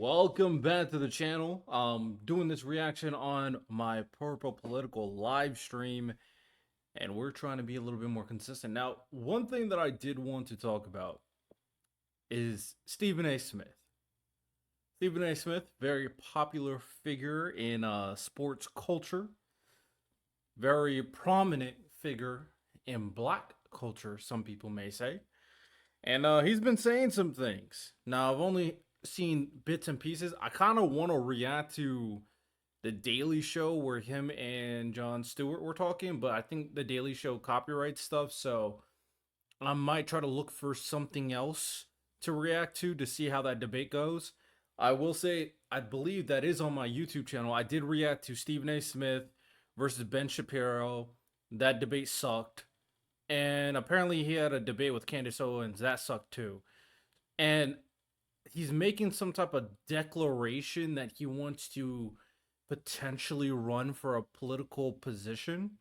Welcome back to the channel. Doing this reaction on my Purple Political live stream, and we're trying to be a little bit more consistent. Now, one thing that I did want to talk about is Stephen A. Smith. Stephen A. Smith, very popular figure in sports culture, very prominent figure in black culture, some people may say. And he's been saying some things. Now, I've only seen bits and pieces. I kind of want to react to the Daily Show where him and Jon Stewart were talking, but I think the Daily Show copyright stuff, so I might try to look for something else to react to see how that debate goes. I will say, I believe that is on my YouTube channel. I did react to Stephen A. Smith versus Ben Shapiro. That debate sucked. And apparently he had a debate with Candace Owens. That sucked too. And he's making some type of declaration that he wants to potentially run for a political position.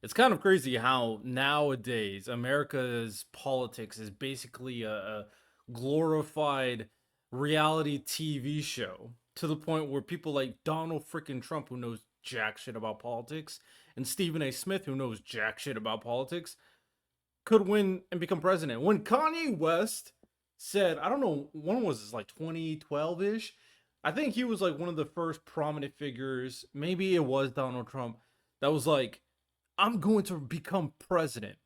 It's kind of crazy how nowadays America's politics is basically a glorified reality TV show, to the point where people like Donald freaking Trump, who knows jack shit about politics, and Stephen A. Smith, who knows jack shit about politics, could win and become president. When Kanye West said, I don't know, when was this, like 2012 ish? I think he was like one of the first prominent figures, maybe it was Donald Trump, that was like, I'm going to become president.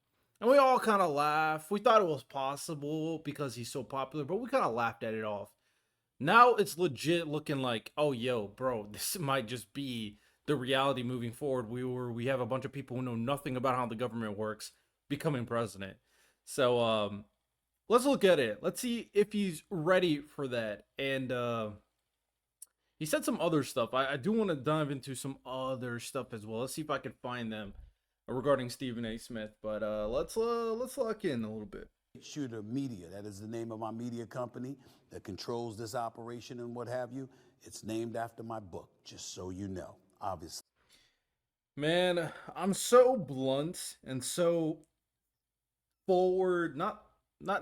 And we all kind of laughed. We thought it was possible because he's so popular, but we kind of laughed at it off. Now it's legit looking like, oh, yo, bro, this might just be the reality moving forward. We have a bunch of people who know nothing about how the government works becoming president. So let's look at it. Let's see if he's ready for that. And he said some other stuff. I do want to dive into some other stuff as well. Let's see if I can find them regarding Stephen A. Smith. But let's lock in a little bit. Shooter Media, that is the name of my media company that controls this operation and what have you. It's named after my book, just so you know, obviously. Man, I'm so blunt and so forward, not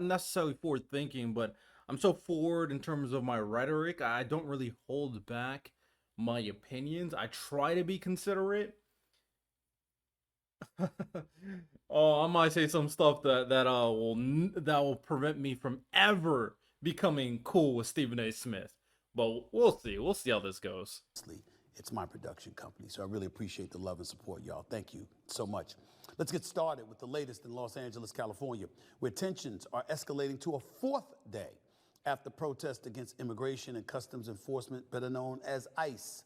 necessarily forward thinking, but I'm so forward in terms of my rhetoric. I don't really hold back my opinions. I try to be considerate. Oh, I might say some stuff that will prevent me from ever becoming cool with Stephen A. Smith. But we'll see. We'll see how this goes. It's my production company, so I really appreciate the love and support, y'all. Thank you so much. Let's get started with the latest in Los Angeles, California, where tensions are escalating to a fourth day after protests against immigration and customs enforcement, better known as ICE.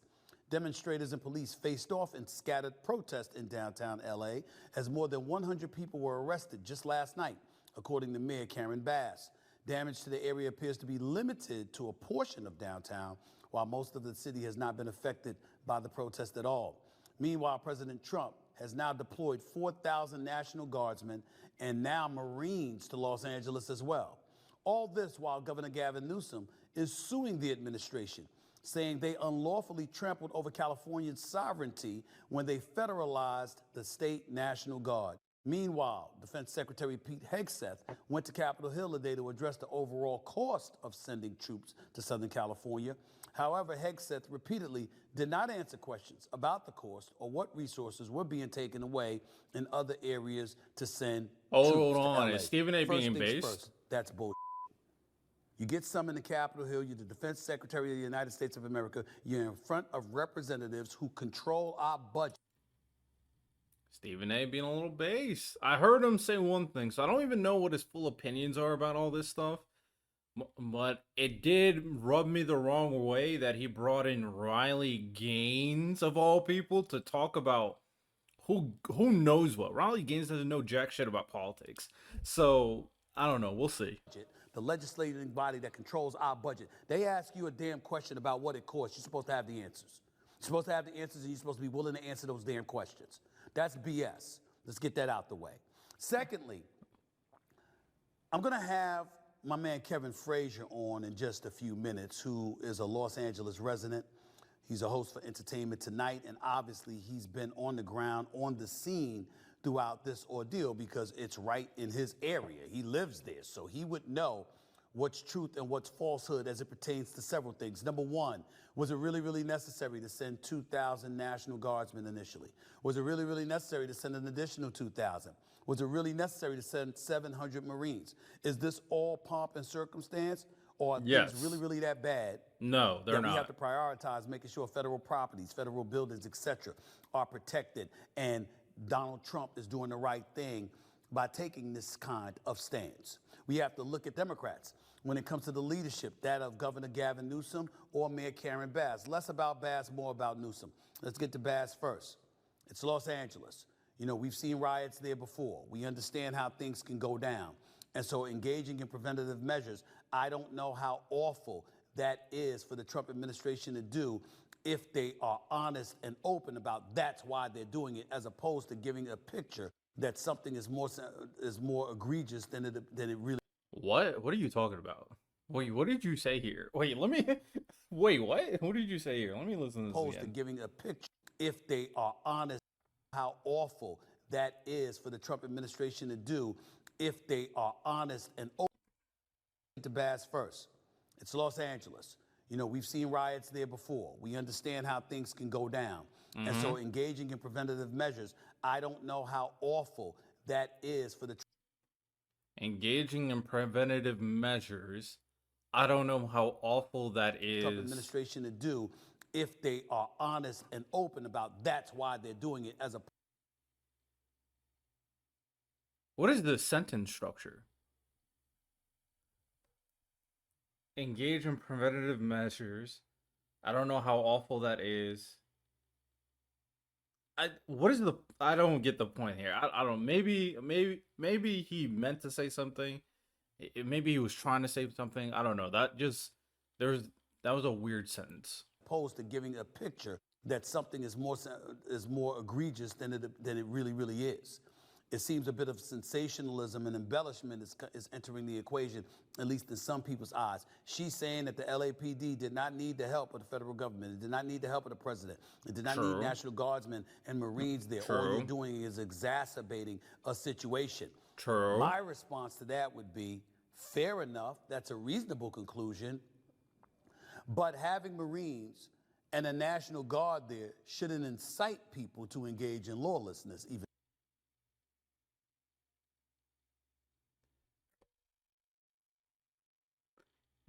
Demonstrators and police faced off in scattered protests in downtown LA as more than 100 people were arrested just last night, according to Mayor Karen Bass. Damage to the area appears to be limited to a portion of downtown, while most of the city has not been affected by the protest at all. Meanwhile, President Trump has now deployed 4,000 National Guardsmen and now Marines to Los Angeles as well. All this while Governor Gavin Newsom is suing the administration, saying they unlawfully trampled over California's sovereignty when they federalized the state National Guard. Meanwhile, Defense Secretary Pete Hegseth went to Capitol Hill today to address the overall cost of sending troops to Southern California. However, Hegseth repeatedly did not answer questions about the cost or what resources were being taken away in other areas to send troops Hold to on. LA. Is Stephen A. being First things based? first, that's bullshit. You get some in the Capitol Hill, you're the Defense Secretary of the United States of America, you're in front of representatives who control our budget. Stephen A. being a little base. I heard him say one thing, so I don't even know what his full opinions are about all this stuff. But it did rub me the wrong way that he brought in Riley Gaines, of all people, to talk about who knows what. Riley Gaines doesn't know jack shit about politics. So, I don't know. We'll see. The legislating body that controls our budget. They ask you a damn question about what it costs. You're supposed to have the answers. You're supposed to have the answers, and you're supposed to be willing to answer those damn questions. That's BS. Let's get that out the way. Secondly, I'm going to have my man Kevin Frazier on in just a few minutes, who is a Los Angeles resident. He's a host for Entertainment Tonight, and obviously he's been on the ground, on the scene throughout this ordeal because it's right in his area. He lives there, so he would know what's truth and what's falsehood as it pertains to several things. Number one, was it really, really necessary to send 2,000 National Guardsmen initially? Was it really, really necessary to send an additional 2,000? Was it really necessary to send 700 Marines? Is this all pomp and circumstance, or are things really, Yes. really that bad No, they're that we have not. to prioritize making sure federal properties, federal buildings, etc., are protected, and Donald Trump is doing the right thing by taking this kind of stance? We have to look at Democrats when it comes to the leadership, that of Governor Gavin Newsom or Mayor Karen Bass. Less about Bass, more about Newsom. Let's get to Bass first. It's Los Angeles. You know, we've seen riots there before. We understand how things can go down. And so engaging in preventative measures, I don't know how awful that is for the Trump administration to do if they are honest and open about that's why they're doing it, as opposed to giving a picture that something is more egregious than it really What are you talking about? Wait, what did you say here? Wait, let me. Wait, what? What did you say here? Let me listen to this opposed to again. giving a picture if they are honest how awful that is for the Trump administration to do if they are honest and open. To Bass first. It's Los Angeles. You know, we've seen riots there before. We understand how things can go down. And so engaging in preventative measures, I don't know how awful that is for the Engaging in preventative measures. I don't know how awful that Trump is. administration to do if they are honest and open about that's why they're doing it, as a What is the sentence structure? Engage in preventative measures. I don't know how awful that is. I don't get the point here. I don't, maybe he meant to say something. Maybe he was trying to say something. I don't know. That was a weird sentence. opposed to giving a picture that something is more egregious than it really is. It seems a bit of sensationalism and embellishment is entering the equation, at least in some people's eyes. She's saying that the LAPD did not need the help of the federal government. It did not need the help of the president. It did not need True. National Guardsmen and Marines there. All you're True. doing is exacerbating a situation. True. My response to that would be, fair enough, that's a reasonable conclusion, but having Marines and a National Guard there shouldn't incite people to engage in lawlessness, even.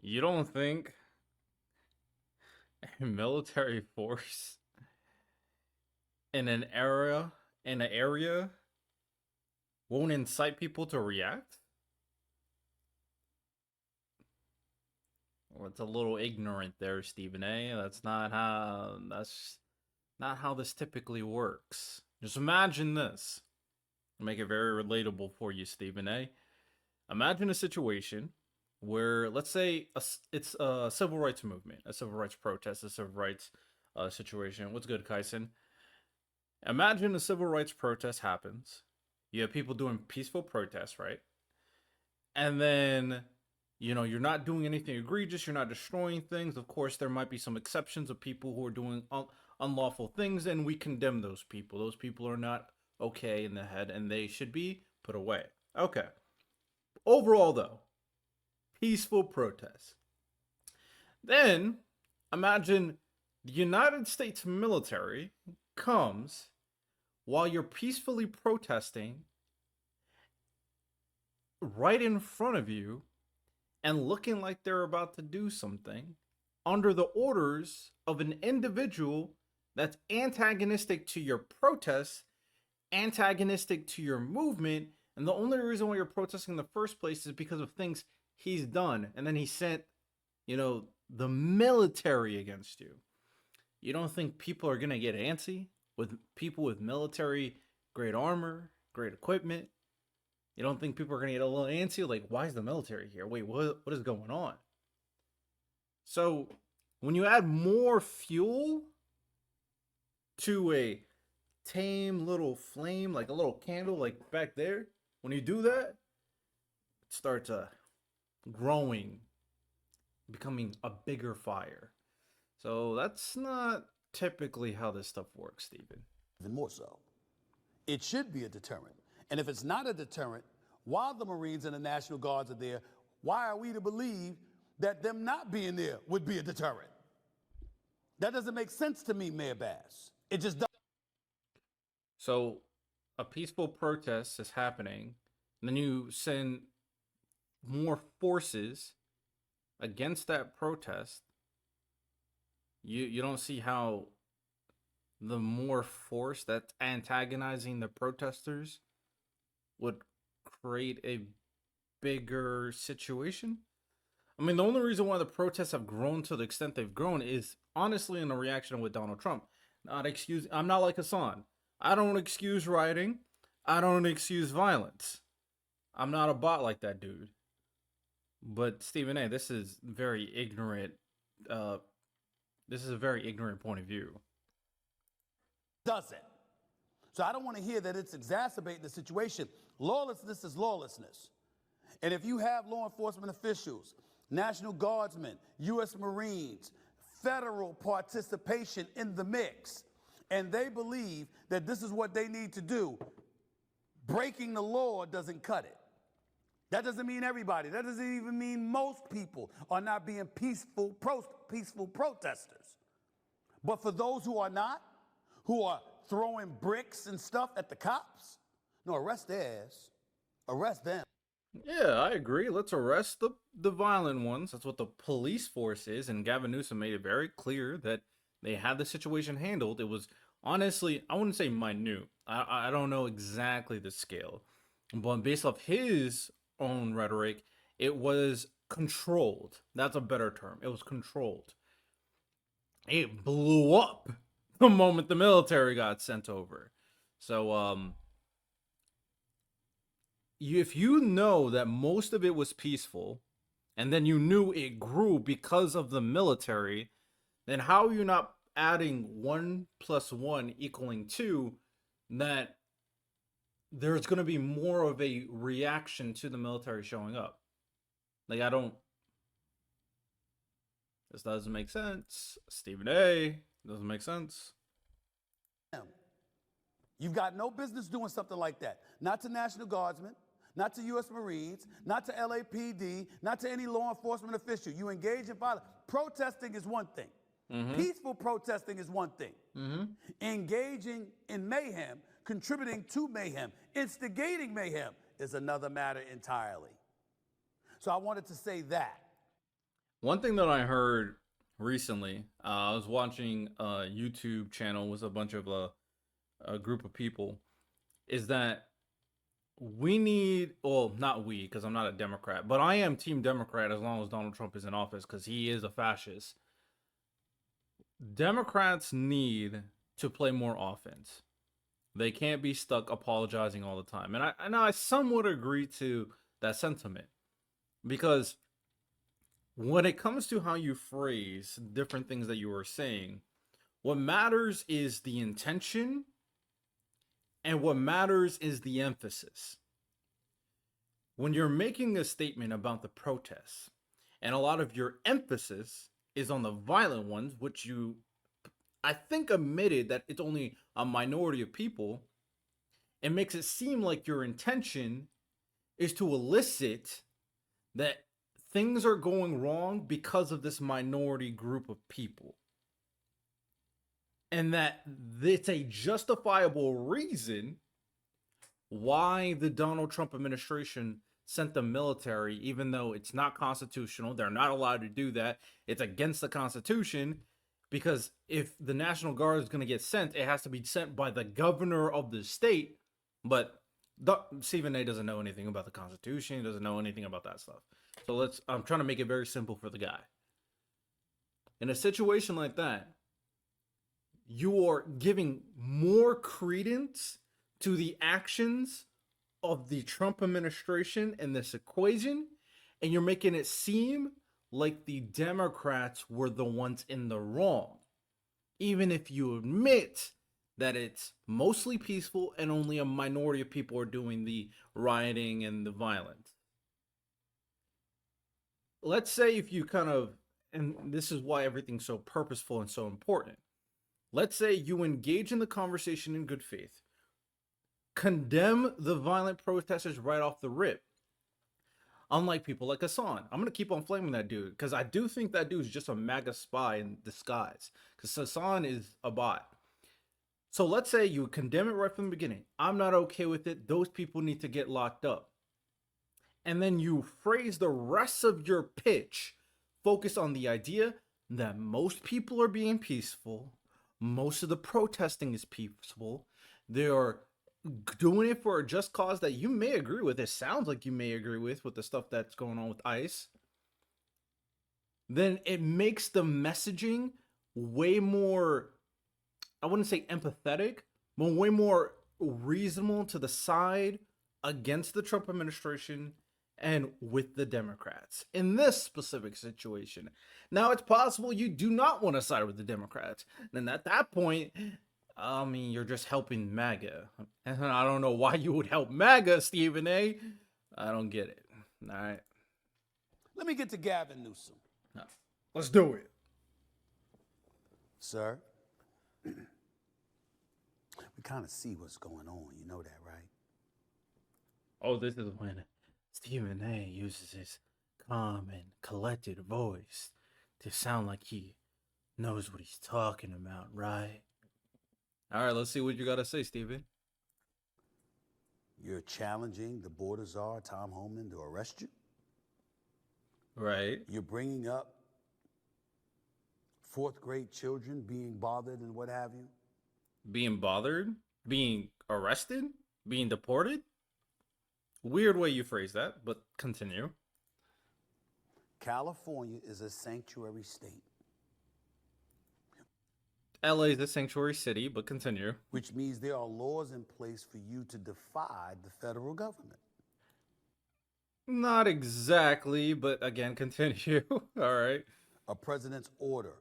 You don't think a military force in an area won't incite people to react? Well, it's a little ignorant there, Stephen A. That's not how this typically works. Just imagine this. I'll make it very relatable for you, Stephen A. Imagine a situation where, let's say, it's a civil rights movement, a civil rights protest, a civil rights situation. What's good, Kyson? Imagine a civil rights protest happens. You have people doing peaceful protests, right? And then, you know, you're not doing anything egregious. You're not destroying things. Of course, there might be some exceptions of people who are doing unlawful things, and we condemn those people. Those people are not okay in the head, and they should be put away. Okay. Overall, though, peaceful protest. Then, imagine the United States military comes while you're peacefully protesting right in front of you and looking like they're about to do something under the orders of an individual that's antagonistic to your protest, antagonistic to your movement, and the only reason why you're protesting in the first place is because of things he's done. And then he sent, you know, the military against you. You don't think people are going to get antsy with people with military grade armor, great equipment? You don't think people are going to get a little antsy? Like, why is the military here? Wait, what is going on? So when you add more fuel to a tame little flame, like a little candle, like back there, when you do that, it starts growing, becoming a bigger fire. So that's not typically how this stuff works, Stephen. Even more so. It should be a deterrent. And if it's not a deterrent, while the Marines and the National Guards are there, why are we to believe that them not being there would be a deterrent? That doesn't make sense to me, Mayor Bass. It just doesn't. So a peaceful protest is happening, and then you send more forces against that protest. You don't see how the more force that's antagonizing the protesters would create a bigger situation. I mean, the only reason why the protests have grown to the extent they've grown is honestly in a reaction with Donald Trump. I'm not like Hassan. I don't excuse rioting. I don't excuse violence. I'm not a bot like that dude. But Stephen A., this is very ignorant. This is a very ignorant point of view. Doesn't. So I don't want to hear that it's exacerbating the situation. Lawlessness is lawlessness. And if you have law enforcement officials, National Guardsmen, U.S. Marines, federal participation in the mix, and they believe that this is what they need to do, breaking the law doesn't cut it. That doesn't mean everybody. That doesn't even mean most people are not being peaceful protesters. But for those who are not, who are throwing bricks and stuff at the cops, no, arrest their ass. Arrest them. Yeah, I agree. Let's arrest the violent ones. That's what the police force is. And Gavin Newsom made it very clear that they had the situation handled. It was honestly, I wouldn't say minute. I don't know exactly the scale. But based off his own rhetoric, it was controlled. That's a better term. It was controlled. It blew up the moment the military got sent over. So, if you know that most of it was peaceful, and then you knew it grew because of the military, then how are you not adding 1 + 1 = 2, that there's going to be more of a reaction to the military showing up? Like, this doesn't make sense. Stephen A., doesn't make sense. You've got no business doing something like that. Not to National Guardsmen, not to U.S. Marines, not to LAPD, not to any law enforcement official. You engage in violence. Protesting is one thing. Peaceful protesting is one thing. Engaging in mayhem, contributing to mayhem, instigating mayhem is another matter entirely. So I wanted to say that. One thing that I heard recently, I was watching a YouTube channel with a bunch of a group of people, is that we need, well, not we, because I'm not a Democrat, but I am Team Democrat as long as Donald Trump is in office, because he is a fascist. Democrats need to play more offense. They can't be stuck apologizing all the time. And I somewhat agree to that sentiment, because when it comes to how you phrase different things that you are saying, what matters is the intention, and what matters is the emphasis. When you're making a statement about the protests, and a lot of your emphasis is on the violent ones, which you, I think, admitted that it's only a minority of people, it makes it seem like your intention is to elicit that things are going wrong because of this minority group of people. And that it's a justifiable reason why the Donald Trump administration sent the military, even though it's not constitutional. They're not allowed to do that. It's against the Constitution, because if the National Guard is going to get sent, it has to be sent by the governor of the state. But Stephen A. doesn't know anything about the Constitution. He doesn't know anything about that stuff. So I'm trying to make it very simple for the guy. In a situation like that, you are giving more credence to the actions of the Trump administration in this equation, and you're making it seem like the Democrats were the ones in the wrong, even if you admit that it's mostly peaceful and only a minority of people are doing the rioting and the violence. Let's say if you kind of, and this is why everything's so purposeful and so important, let's say you engage in the conversation in good faith, condemn the violent protesters right off the rip. Unlike people like Hassan. I'm going to keep on flaming that dude because I do think that dude's just a MAGA spy in disguise because Hassan is a bot. So let's say you condemn it right from the beginning. I'm not okay with it. Those people need to get locked up. And then you phrase the rest of your pitch focus on the idea that most people are being peaceful. Most of the protesting is peaceful. They are doing it for a just cause that you may agree with. It sounds like you may agree with the stuff that's going on with ICE. Then it makes the messaging way more, I wouldn't say empathetic, but way more reasonable to the side against the Trump administration and with the Democrats in this specific situation. Now, it's possible you do not want to side with the Democrats. And at that point, I mean, you're just helping MAGA. And I don't know why you would help MAGA, Stephen A. I don't get it. All right. Let me get to Gavin Newsom. Let's do it. Sir, we kind of see what's going on. You know that, right? Oh, this is when Stephen A uses his calm and collected voice to sound like he knows what he's talking about, right? All right, let's see what you got to say, Stephen. You're challenging the border czar, Tom Homan, to arrest you. Right. You're bringing up fourth grade children being bothered and what have you. Being bothered? Being arrested? Being deported? Weird way you phrase that, but continue. California is a sanctuary state. LA is a sanctuary city, but continue. Which means there are laws in place for you to defy the federal government. Not exactly, but again, continue. All right. A president's order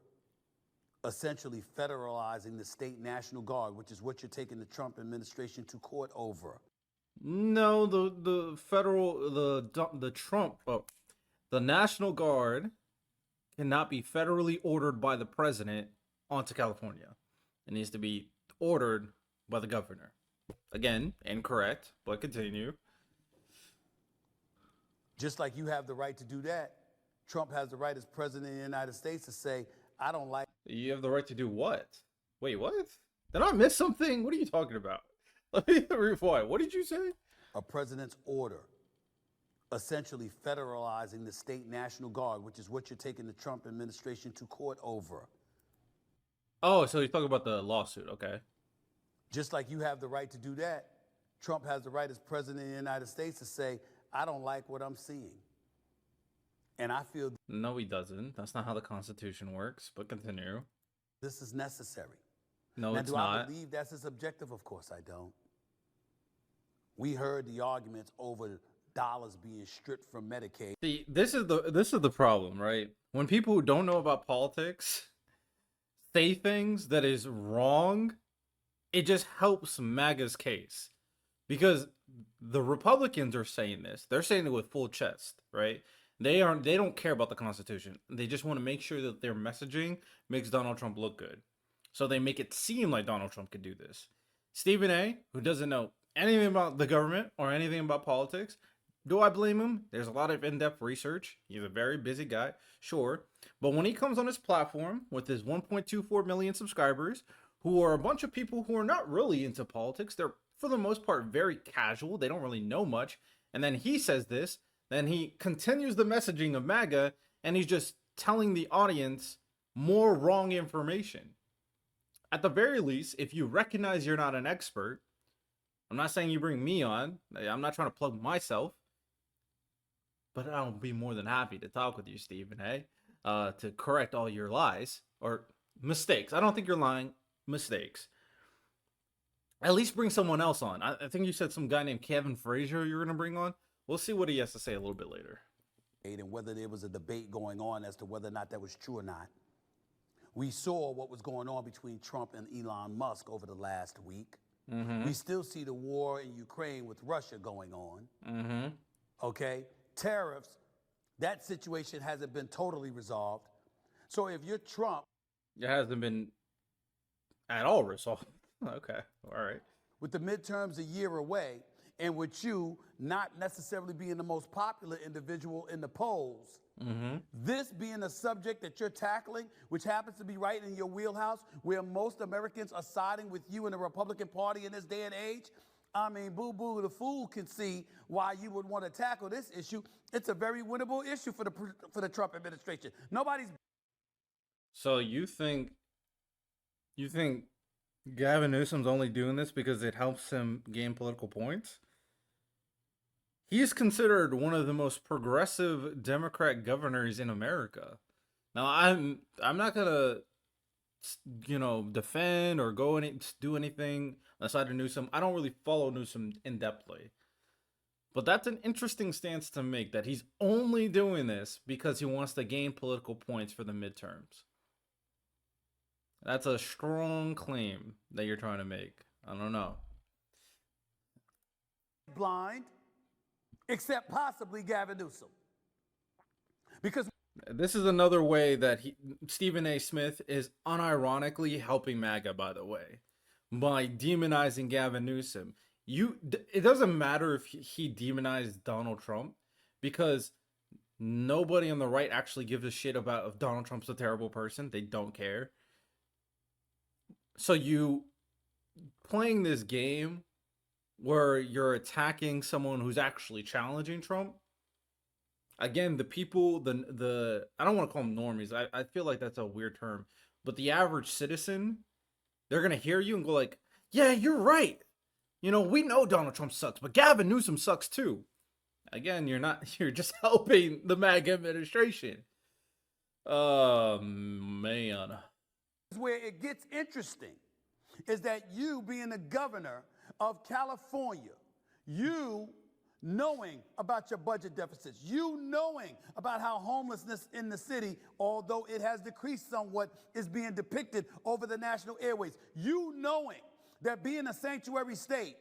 essentially federalizing the state National Guard, which is what you're taking the Trump administration to court over. No, the federal the Trump the National Guard cannot be federally ordered by the president onto California. It needs to be ordered by the governor. Again, incorrect, but continue. Just like you have the right to do that, Trump has the right as president of the United States to say, I don't like. You have the right to do what? Wait, what? Did I miss something? What are you talking about? Let me rewind. What did you say? A president's order essentially federalizing the state National Guard, which is what you're taking the Trump administration to court over. Oh, so you're talking about the lawsuit, okay. Just like you have the right to do that, Trump has the right as president of the United States to say, I don't like what I'm seeing. And I feel no, he doesn't. That's not how the Constitution works, but continue. This is necessary. No, now, it's do not. I believe that's his objective? Of course I don't. We heard the arguments over dollars being stripped from Medicaid. See, this is the problem, right? When people who don't know about politics say things that is wrong, it just helps MAGA's case. Because the Republicans are saying this. They're saying it with full chest, right? They don't care about the Constitution. They just want to make sure that their messaging makes Donald Trump look good. So they make it seem like Donald Trump could do this. Stephen A., who doesn't know anything about the government or anything about politics, do I blame him? There's a lot of in-depth research. He's a very busy guy, sure. But when he comes on his platform with his 1.24 million subscribers, who are a bunch of people who are not really into politics, they're for the most part very casual. They don't really know much. And then he says this, then he continues the messaging of MAGA, and he's just telling the audience more wrong information. At the very least, if you recognize you're not an expert, I'm not saying you bring me on. I'm not trying to plug myself. But I'll be more than happy to talk with you, Stephen A. To correct all your lies or mistakes. I don't think you're lying. Mistakes. At least bring someone else on. I think you said some guy named Kevin Frazier you were going to bring on. We'll see what he has to say a little bit later. And whether there was a debate going on as to whether or not that was true or not. We saw what was going on between Trump and Elon Musk over the last week. Mm-hmm. We still see the war in Ukraine with Russia going on. Mm-hmm. Okay? Tariffs, that situation hasn't been totally resolved. So if you're Trump... It hasn't been at all resolved. Okay, all right. With the midterms a year away, and with you not necessarily being the most popular individual in the polls, this being a subject that you're tackling, which happens to be right in your wheelhouse, where most Americans are siding with you and the Republican Party in this day and age, I mean, boo-boo the fool can see why you would want to tackle this issue. It's a very winnable issue for the Trump administration. Nobody's. So you think Gavin Newsom's only doing this because it helps him gain political points? He's considered one of the most progressive Democrat governors in America. Now, I'm not gonna, defend or do anything aside of Newsom. I don't really follow Newsom in depthly, but that's an interesting stance to make, that he's only doing this because he wants to gain political points for the midterms. That's a strong claim that you're trying to make. I don't know. Blind, except possibly Gavin Newsom. Because this is another way that Stephen A. Smith is unironically helping MAGA, by the way, by demonizing Gavin Newsom. It doesn't matter if he demonized Donald Trump, because nobody on the right actually gives a shit about if Donald Trump's a terrible person. They don't care. So you playing this game where you're attacking someone who's actually challenging Trump. Again, the people, I don't want to call them normies. I feel like that's a weird term, but the average citizen, they're going to hear you and go like, yeah, you're right. We know Donald Trump sucks, but Gavin Newsom sucks too. Again, you're just helping the MAGA administration. Oh, man. Where it gets interesting is that you being the governor of California, you knowing about your budget deficits, you knowing about how homelessness in the city, although it has decreased somewhat, is being depicted over the national airways, you knowing that being a sanctuary state.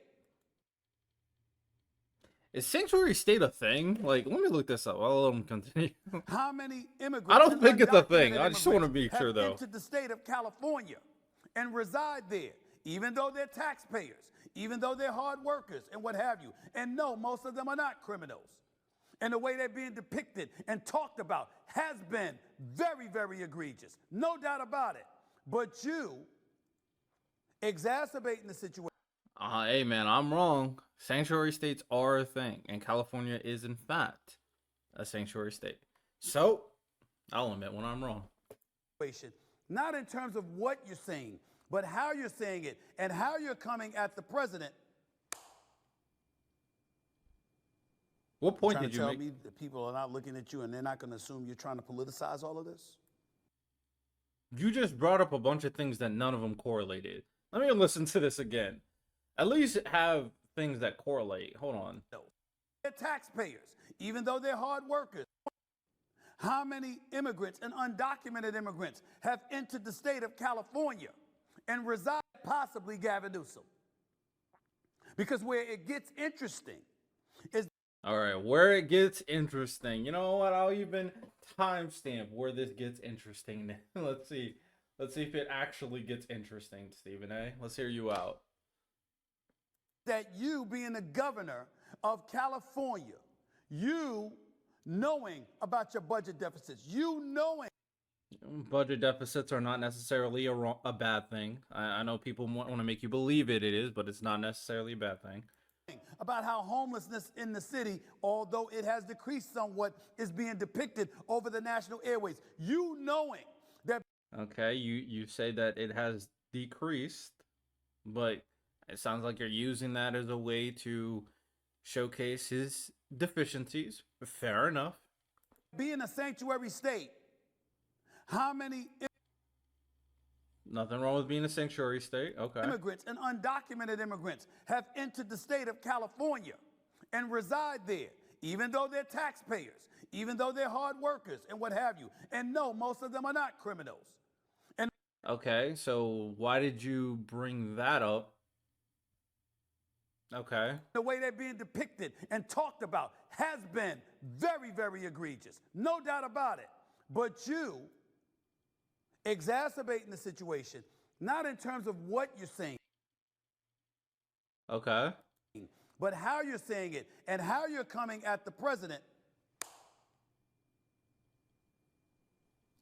Is sanctuary state a thing? Like, let me look this up. I'll let them continue. How many immigrants? I don't think it's a thing. I just want to be sure, though. Entered the state of California and reside there, even though they're taxpayers, even though they're hard workers and what have you. And no, most of them are not criminals. And the way they're being depicted and talked about has been very, very egregious. No doubt about it. But you exacerbating the situation. Hey, man, I'm wrong. Sanctuary states are a thing, and California is, in fact, a sanctuary state. So, I'll admit when I'm wrong. Not in terms of what you're saying, but how you're saying it and how you're coming at the president. What point did you tell make? Me that people are not looking at you and they're not going to assume you're trying to politicize all of this? You just brought up a bunch of things that none of them correlated. Let me listen to this again. At least have things that correlate. Hold on. No. They're taxpayers, even though they're hard workers. How many immigrants and undocumented immigrants have entered the state of California and reside, possibly Gavin Newsom? Because where it gets interesting is... All right, where it gets interesting. You know what? I'll even timestamp where this gets interesting. Let's see. Let's see if it actually gets interesting, Stephen A. Let's hear you out. That you being the governor of California, you knowing about your budget deficits, you knowing budget deficits are not necessarily a bad thing. I know people want to make you believe it is, but it's not necessarily a bad thing. About how homelessness in the city, although it has decreased somewhat, is being depicted over the national airways. You knowing that... Okay, you say that it has decreased, but it sounds like you're using that as a way to showcase his deficiencies. Fair enough. Being a sanctuary state, how many... Nothing wrong with being a sanctuary state. Okay. Immigrants and undocumented immigrants have entered the state of California and reside there, even though they're taxpayers, even though they're hard workers and what have you. And no, most of them are not criminals. And okay, so why did you bring that up? Okay. The way they're being depicted and talked about has been very, very egregious. No doubt about it. But you exacerbating the situation, not in terms of what you're saying. Okay. but how you're saying it and how you're coming at the president.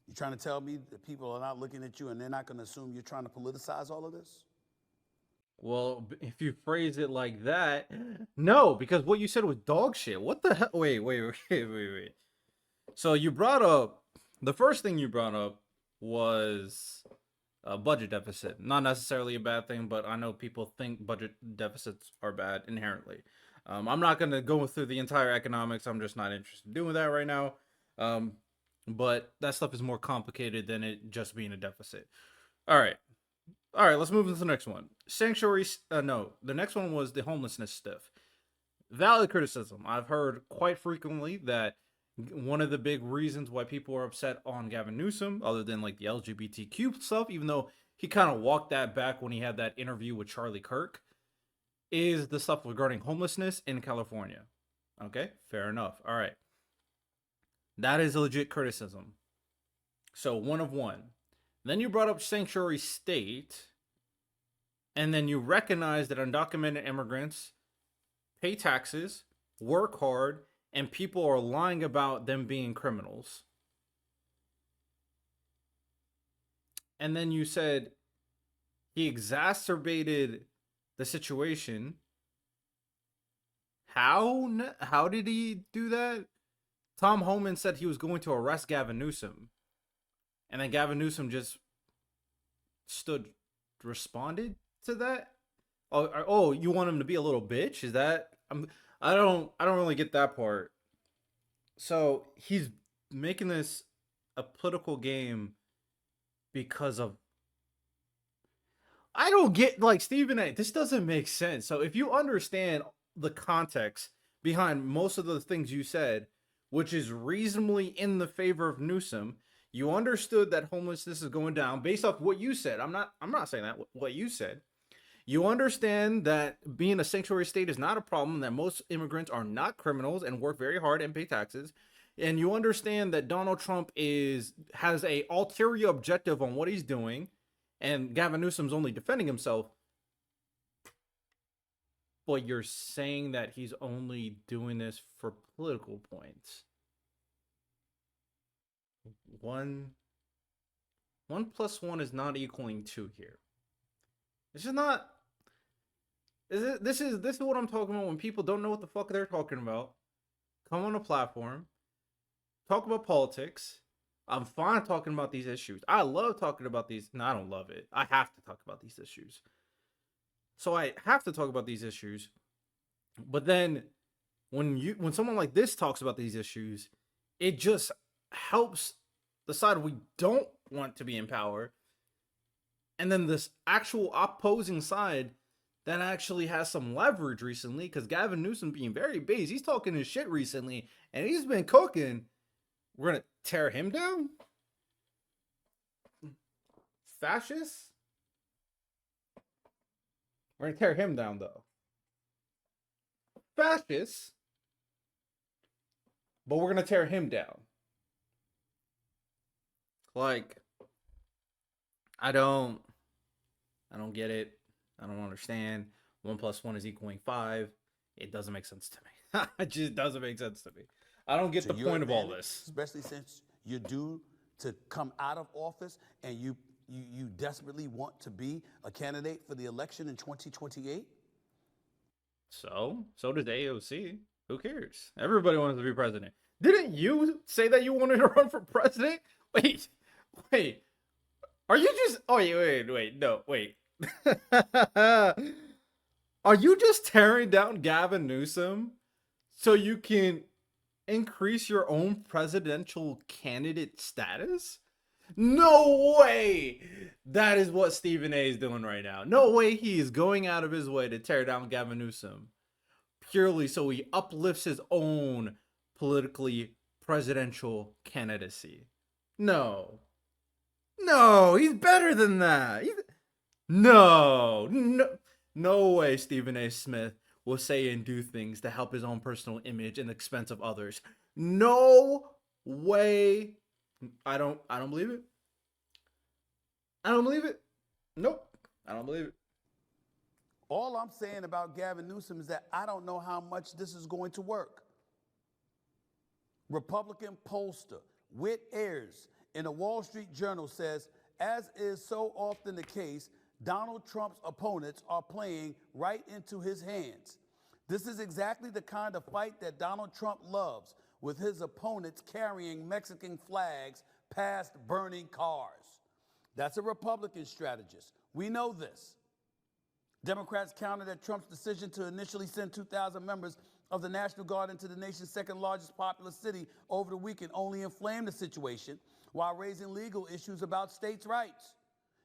You're trying to tell me that people are not looking at you and they're not going to assume you're trying to politicize all of this? Well, if you phrase it like that, no, because what you said was dog shit. What the hell? Wait. So you brought up the first thing you brought up was a budget deficit. Not necessarily a bad thing, but I know people think budget deficits are bad inherently. I'm not going to go through the entire economics. I'm just not interested in doing that right now. But that stuff is more complicated than it just being a deficit. All right, let's move into the next one. Sanctuaries. No, the next one was the homelessness stuff. Valid criticism. I've heard quite frequently that one of the big reasons why people are upset on Gavin Newsom, other than like the LGBTQ stuff, even though he kind of walked that back when he had that interview with Charlie Kirk, is the stuff regarding homelessness in California. Okay, fair enough. All right. That is a legit criticism. So 1 of 1. Then you brought up sanctuary state, and then you recognize that undocumented immigrants pay taxes, work hard, and people are lying about them being criminals. And then you said he exacerbated the situation. How did he do that? Tom Homan said he was going to arrest Gavin Newsom. And then Gavin Newsom just responded to that. Oh, you want him to be a little bitch? Is that I don't really get that part. So he's making this a political game because of, I don't get, like, Stephen A. This doesn't make sense. So if you understand the context behind most of the things you said, which is reasonably in the favor of Newsom, you understood that homelessness is going down based off what you said. I'm not saying that, what you said. You understand that being a sanctuary state is not a problem, that most immigrants are not criminals and work very hard and pay taxes. And you understand that Donald Trump has a ulterior objective on what he's doing, and Gavin Newsom's only defending himself. But you're saying that he's only doing this for political points. 1 + 1 is not equaling 2 here. This is not. This is what I'm talking about when people don't know what the fuck they're talking about. Come on a platform, talk about politics. I'm fine talking about these issues. I love talking about these. No, I don't love it. I have to talk about these issues. So I have to talk about these issues. But then when someone like this talks about these issues, it just helps the side we don't want to be in power. And then this actual opposing side that actually has some leverage recently, because Gavin Newsom being very base, he's talking his shit recently, and he's been cooking. We're going to tear him down? Fascists? We're going to tear him down, though. Fascists? But we're going to tear him down. Like, I don't get it. I don't understand. 1 + 1 is equaling 5. It doesn't make sense to me. It just doesn't make sense to me. I don't get the point of all this. Especially since you're due to come out of office and you desperately want to be a candidate for the election in 2028? So does AOC. Who cares? Everybody wants to be president. Didn't you say that you wanted to run for president? Wait. Are you just... Oh, wait. No, wait. Are you just tearing down Gavin Newsom so you can increase your own presidential candidate status? No way! That is what Stephen A is doing right now. No way he is going out of his way to tear down Gavin Newsom purely so he uplifts his own politically presidential candidacy. No, he's better than that. No way Stephen A. Smith will say and do things to help his own personal image at the expense of others. No way. I don't believe it. I don't believe it. Nope. I don't believe it. All I'm saying about Gavin Newsom is that I don't know how much this is going to work. Republican pollster Whit Ayers in the Wall Street Journal says, as is so often the case, Donald Trump's opponents are playing right into his hands. This is exactly the kind of fight that Donald Trump loves, with his opponents carrying Mexican flags past burning cars. That's a Republican strategist. We know this. Democrats countered at Trump's decision to initially send 2,000 members of the National Guard into the nation's second largest populous city over the weekend only inflamed the situation while raising legal issues about states' rights.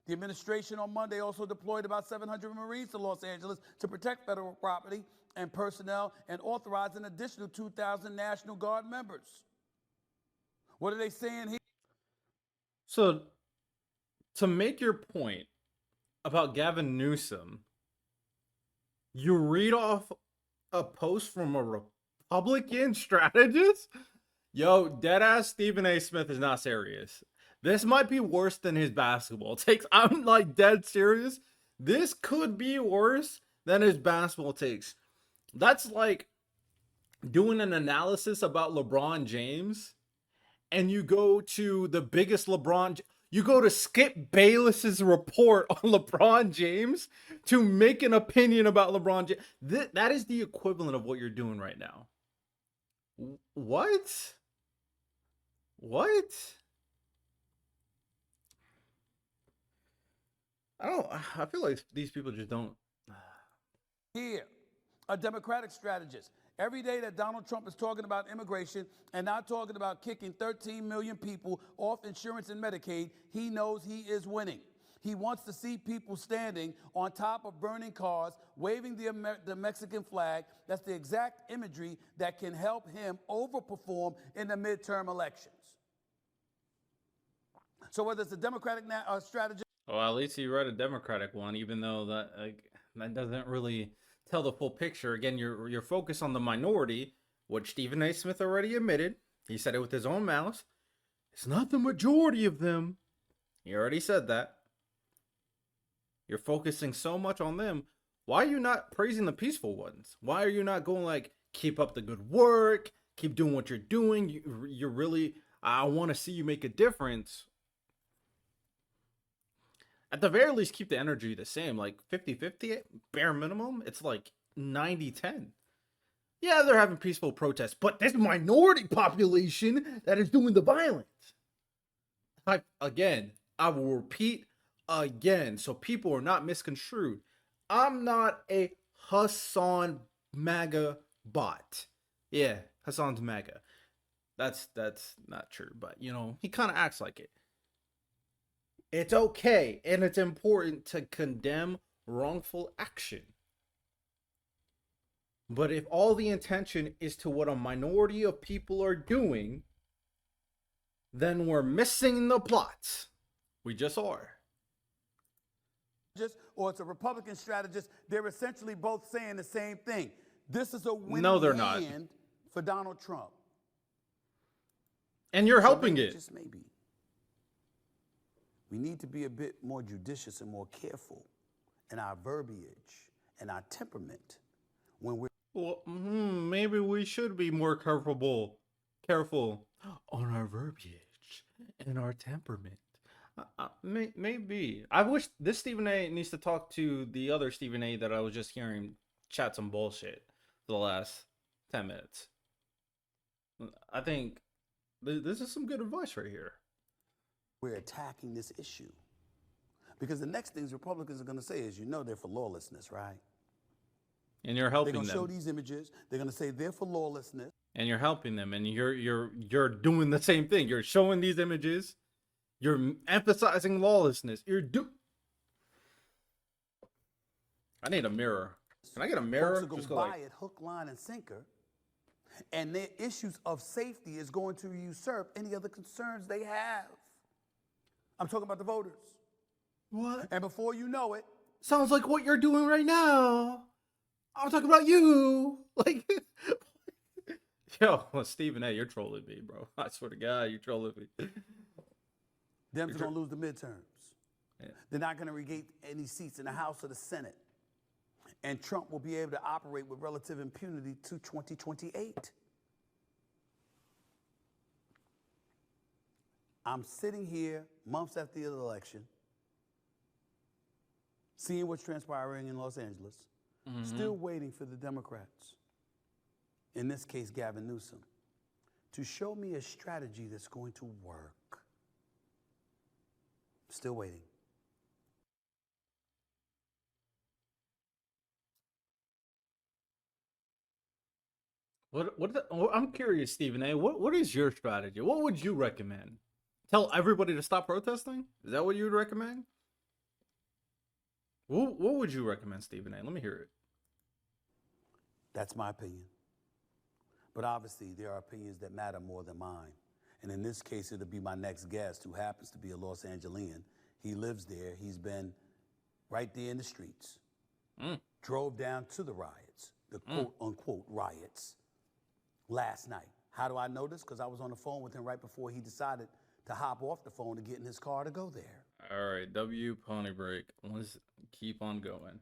The administration on Monday also deployed about 700 Marines to Los Angeles to protect federal property and personnel and authorized an additional 2,000 National Guard members. What are they saying here? So, to make your point about Gavin Newsom, you read off a post from a Republican strategist? Yo, deadass Stephen A. Smith is not serious. This might be worse than his basketball takes. I'm like dead serious. This could be worse than his basketball takes. That's like doing an analysis about LeBron James and you go to the biggest you go to Skip Bayless's report on LeBron James to make an opinion about LeBron James. That is the equivalent of what you're doing right now. What? I feel like these people just don't. Here, a Democratic strategist. Every day that Donald Trump is talking about immigration and not talking about kicking 13 million people off insurance and Medicaid, he knows he is winning. He wants to see people standing on top of burning cars, waving the Mexican flag. That's the exact imagery that can help him overperform in the midterm elections. So whether it's a Democratic strategist. Well, at least he read a Democratic one, even though that doesn't really tell the full picture. Again, you're focused on the minority, which Stephen A. Smith already admitted. He said it with his own mouth. It's not the majority of them. He already said that. You're focusing so much on them. Why are you not praising the peaceful ones? Why are you not going like, keep up the good work, keep doing what you're doing? You're really, I want to see you make a difference. At the very least, keep the energy the same, like 50-50, bare minimum. It's like 90-10. Yeah, they're having peaceful protests, but this minority population that is doing the violence. I will repeat again, so people are not misconstrued. I'm not a Hassan MAGA bot. Yeah, Hassan's MAGA. That's not true, but you know, he kind of acts like it. It's okay, and it's important to condemn wrongful action. But if all the intention is to what a minority of people are doing, then we're missing the plot. We just are. Or it's a Republican strategist, they're essentially both saying the same thing. This is a winning hand for Donald Trump. And you're helping it. Just maybe. We need to be a bit more judicious and more careful in our verbiage and our temperament when we're. Well, maybe we should be more careful on our verbiage and our temperament. Maybe. I wish this Stephen A. needs to talk to the other Stephen A. that I was just hearing chat some bullshit for the last 10 minutes. I think this is some good advice right here. We're attacking this issue. Because the next things Republicans are going to say is, you know, they're for lawlessness, right? And you're helping them. They're going to show these images. They're going to say they're for lawlessness. And you're helping them. And you're doing the same thing. You're showing these images. You're emphasizing lawlessness. I need a mirror. Can I get a mirror? Folks are going to buy it hook, line, and sinker. And their issues of safety is going to usurp any other concerns they have. I'm talking about the voters. What? And before you know it. Sounds like what you're doing right now. I'm talking about you. Like, yo, Stephen A., you're trolling me, bro. I swear to God, you're trolling me. Dems are going to lose the midterms. Yeah. They're not going to regain any seats in the House or the Senate. and Trump will be able to operate with relative impunity to 2028. I'm sitting here months after the election, seeing what's transpiring in Los Angeles, still waiting for the Democrats, in this case Gavin Newsom, to show me a strategy that's going to work. Still waiting. I'm curious, Stephen A. What is your strategy? What would you recommend? Tell everybody to stop protesting? Is that what you would recommend? What would you recommend, Stephen A? Let me hear it. That's my opinion. But obviously, there are opinions that matter more than mine. And in this case, it'll be my next guest, who happens to be a Los Angelian. He lives there. He's been right there in the streets. Drove down to the riots, the quote-unquote riots, last night. How do I know this? Because I was on the phone with him right before he decided to hop off the phone to get in his car to go there. All right, W Pony Break. Let's keep on going.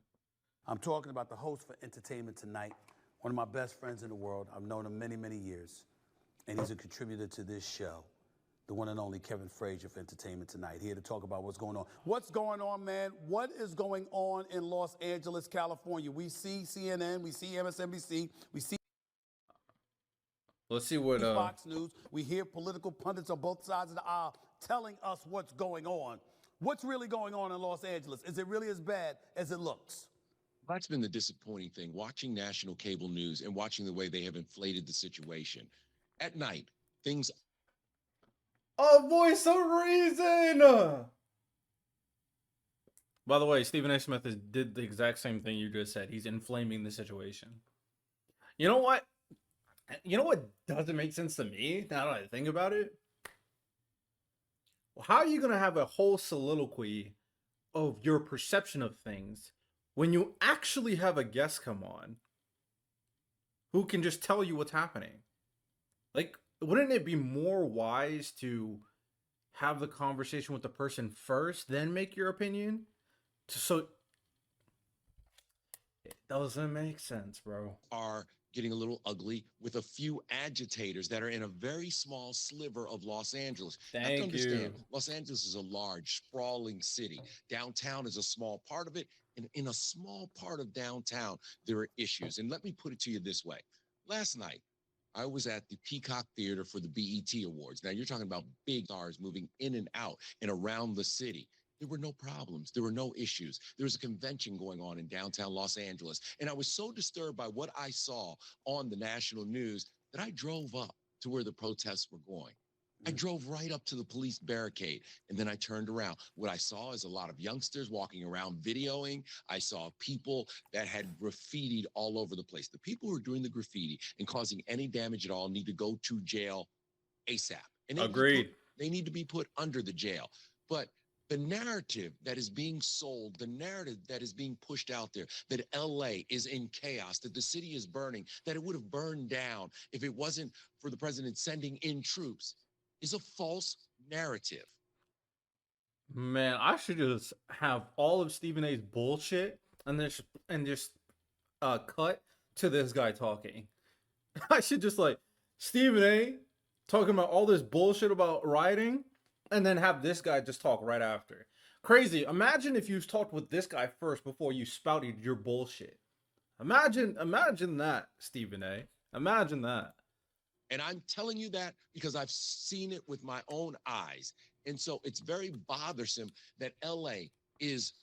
I'm talking about the host for Entertainment Tonight, one of my best friends in the world. I've known him many, many years, and he's a contributor to this show, the one and only Kevin Frazier for Entertainment Tonight, here to talk about what's going on. What's going on, man? What is going on in Los Angeles, California? We see CNN, we see MSNBC, we see Let's see what Fox News. We hear political pundits on both sides of the aisle telling us what's going on. What's really going on in Los Angeles? Is it really as bad as it looks? That's been the disappointing thing, watching national cable news and watching the way they have inflated the situation. At night, things... A voice of reason! By the way, Stephen A. Smith did the exact same thing you just said. He's inflaming the situation. You know what? You know what doesn't make sense to me, now that I think about it? How are you going to have a whole soliloquy of your perception of things when you actually have a guest come on who can just tell you what's happening? Like, wouldn't it be more wise to have the conversation with the person first, then make your opinion? So, it doesn't make sense, bro. are getting a little ugly with a few agitators that are in a very small sliver of Los Angeles. Thank to understand, you. Los Angeles is a large, sprawling city. Downtown is a small part of it. And in a small part of downtown, there are issues. And let me put it to you this way. Last night, I was at the Peacock Theater for the BET Awards. Now, you're talking about big stars moving in and out and around the city. There were no problems. There were no issues. There was a convention going on in downtown Los Angeles. And I was so disturbed by what I saw on the national news that I drove up to where the protests were going. I drove right up to the police barricade, and then I turned around. What I saw is a lot of youngsters walking around videoing. I saw people that had graffitied all over the place. The people who are doing the graffiti and causing any damage at all need to go to jail ASAP. And Agreed. They need to be put under the jail. But the narrative that is being sold, the narrative that is being pushed out there, that LA is in chaos, that the city is burning, that it would have burned down if it wasn't for the president sending in troops, is a false narrative. Man, I should just have all of Stephen A's bullshit and just cut to this guy talking. I should just like Stephen A talking about all this bullshit about rioting, and then have this guy just talk right after. Crazy. Imagine if you talked with this guy first before you spouted your bullshit. Imagine that, Stephen A. Imagine that. And I'm telling you that because I've seen it with my own eyes. And so it's very bothersome that LA is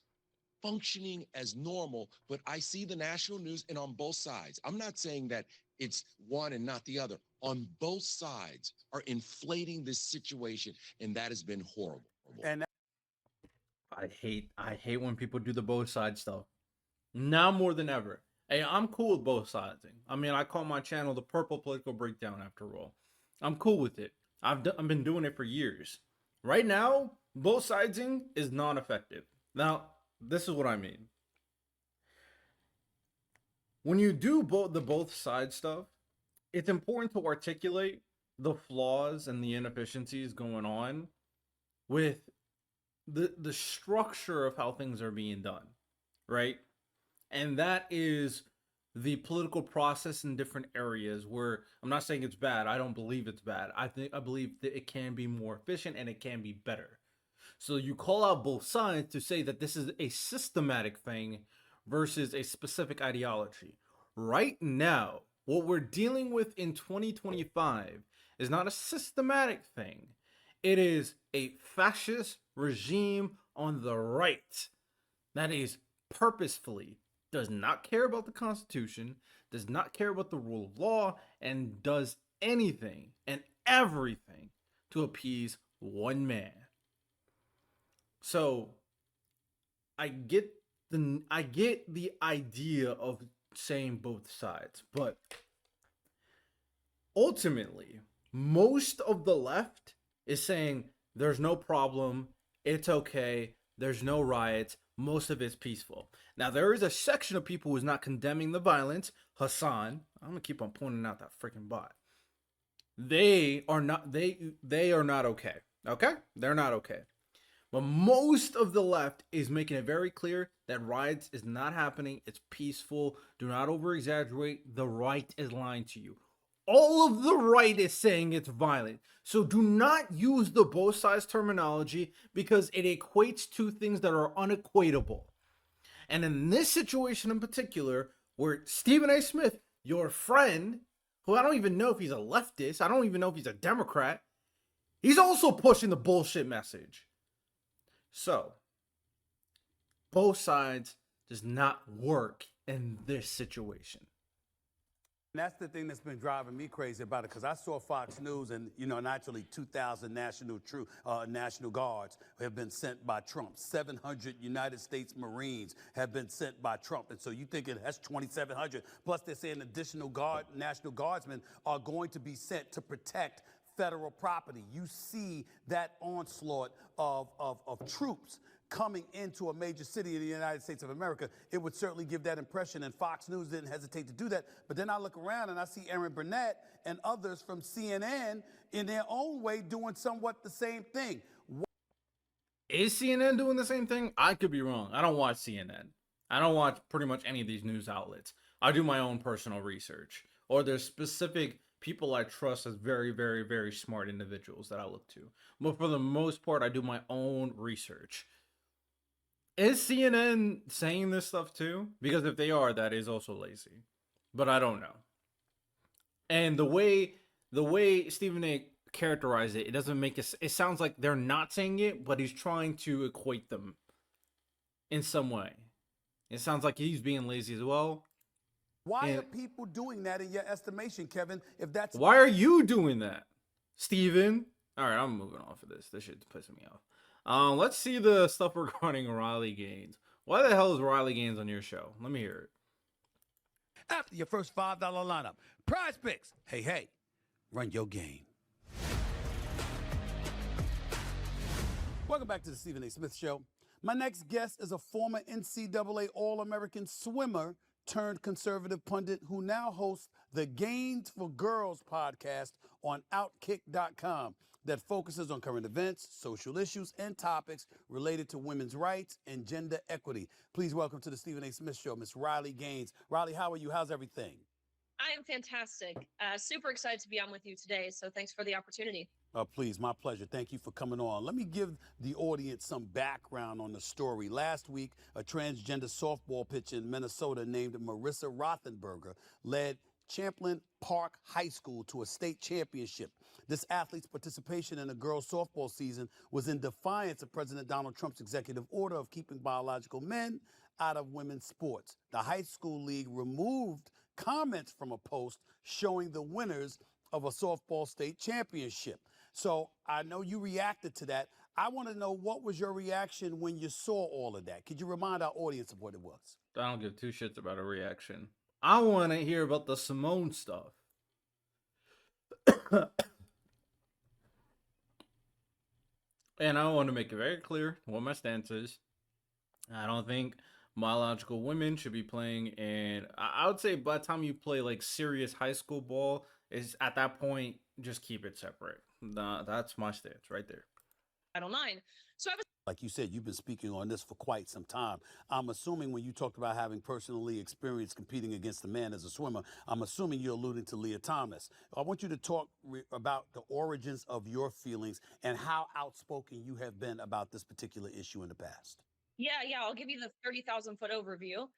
functioning as normal, but I see the national news and on both sides. I'm not saying that it's one and not the other. On both sides are inflating this situation, and that has been horrible. And I hate when people do the both sides stuff. Now more than ever. Hey, I'm cool with both siding. I mean, I call my channel the Purple Political Breakdown after all. I'm cool with it. I've been doing it for years. Right now, both siding is not effective. Now, this is what I mean. When you do both side stuff, it's important to articulate the flaws and the inefficiencies going on with the structure of how things are being done, right? and that is the political process in different areas where I'm not saying it's bad. I don't believe it's bad. I believe that it can be more efficient and it can be better. So you call out both sides to say that this is a systematic thing versus a specific ideology. Right now, what we're dealing with in 2025 is not a systematic thing. It is a fascist regime on the right that is purposefully does not care about the Constitution, does not care about the rule of law, and does anything and everything to appease one man. So I get the idea of saying both sides, but ultimately, most of the left is saying there's no problem, it's okay, there's no riots, most of it's peaceful. Now there is a section of people who's not condemning the violence. Hassan, I'm gonna keep on pointing out that freaking bot. They are not okay. Okay? They're not okay. But most of the left is making it very clear that riots is not happening. It's peaceful. Do not over exaggerate. The right is lying to you. All of the right is saying it's violent. So do not use the both sides terminology because it equates two things that are unequatable. And in this situation in particular, where Stephen A. Smith, your friend, who I don't even know if he's a leftist, I don't even know if he's a Democrat, he's also pushing the bullshit message. So, both sides does not work in this situation. And that's the thing that's been driving me crazy about it, because I saw Fox News and, naturally 2,000 National Guards have been sent by Trump. 700 United States Marines have been sent by Trump. And so you thinking that's 2,700. Plus they're saying additional National Guardsmen are going to be sent to protect federal property. You see that onslaught of troops coming into a major city in the United States of America. It would certainly give that impression, and Fox News didn't hesitate to do that. But then I look around and I see Aaron Burnett and others from CNN in their own way doing somewhat the same thing. Is CNN doing the same thing? I could be wrong. I don't watch CNN. I don't watch pretty much any of these news outlets. I do my own personal research, or there's specific people I trust as very, very, very smart individuals that I look to. But for the most part, I do my own research. Is CNN saying this stuff too? Because if they are, that is also lazy. But I don't know. And the way Stephen A. characterized it, it doesn't make it. It sounds like they're not saying it, but he's trying to equate them in some way. It sounds like he's being lazy as well. Why are people doing that in your estimation, Kevin? If that's why are you doing that, Stephen? All right, I'm moving off of this. This shit's pissing me off. Let's see the stuff regarding Riley Gaines. Why the hell is Riley Gaines on your show? Let me hear it. After your first $5 lineup, Prize Picks. Hey, run your game. Welcome back to the Stephen A. Smith Show. My next guest is a former NCAA All-American swimmer turned conservative pundit who now hosts the Gains for Girls podcast on Outkick.com that focuses on current events, social issues, and topics related to women's rights and gender equity. Please welcome to the Stephen A. Smith Show, Miss Riley Gaines. Riley, how are you? How's everything? I am fantastic. Super excited to be on with you today. So thanks for the opportunity. Please, my pleasure. Thank you for coming on. Let me give the audience some background on the story. Last week, a transgender softball pitcher in Minnesota named Marissa Rothenberger led Champlain Park High School to a state championship. This athlete's participation in the girls' softball season was in defiance of President Donald Trump's executive order of keeping biological men out of women's sports. The high school league removed comments from a post showing the winners of a softball state championship. So I know you reacted to that. I want to know, what was your reaction when you saw all of that? Could you remind our audience of what it was? I don't give two shits about a reaction. I want to hear about the Simone stuff. And I want to make it very clear what my stance is. I don't think biological women should be playing in, I would say by the time you play like serious high school ball, is at that point, just keep it separate. That's my stance right there. Title IX. So I was Like you said, you've been speaking on this for quite some time. I'm assuming when you talked about having personally experienced competing against a man as a swimmer, I'm assuming you're alluding to Leah Thomas. I want you to talk about the origins of your feelings and how outspoken you have been about this particular issue in the past. Yeah. I'll give you the 30,000-foot overview.